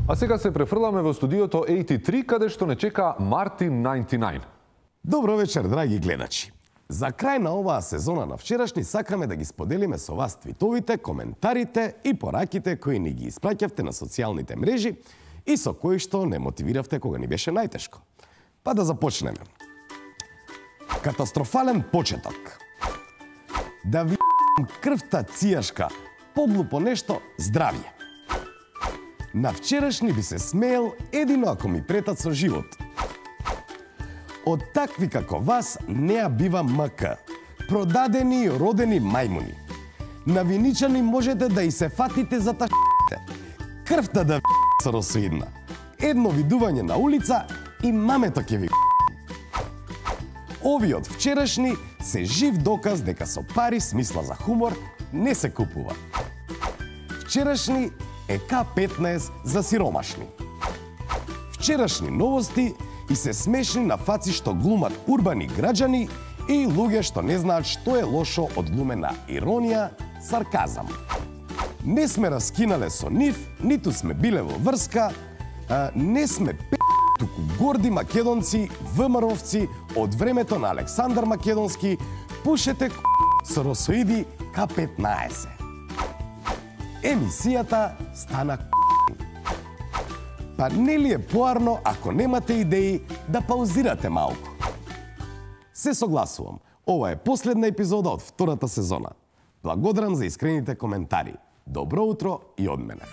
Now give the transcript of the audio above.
А сега се префрламе во студиото 83, каде што не чека Мартин 99. Добро вечер, драги гледачи. За крај на оваа сезона на вчерашни сакаме да ги споделиме со вас твитовите, коментарите и пораките кои ни ги испраќавте на социјалните мрежи и со кои што не мотивиравте кога ни беше најтешко. Па да започнеме. Катастрофален почеток. Да ви крвта цијашка, поглупо нешто, здравје. На вчерашни би се смеел едино ако ми претат со живот. Од такви како вас неа бива МК. Продадени и родени мајмуни. Навиничани можете да и се фатите за ташите. Крвта да ви росоидна. Едно видување на улица и мамето ќе ви. Ови од вчерашни се жив доказ дека со пари смисла за хумор не се купува. Вчерашни е К15 за сиромашни. Вчерашни новости и се смешни на фаци што глумат урбани граѓани и луѓе што не знаат што е лошо од глумена иронија, сарказам. Не сме раскинале со нив, ниту сме биле во врска, не сме туку горди македонци, ВМРО-вци од времето на Александар Македонски, пушете со росоиди К15. Емисијата стана Па не ли е поарно, ако немате идеи, да паузирате малку? Се согласувам. Ова е последна епизода од втората сезона. Благодарам за искрените коментари. Добро утро и од мене.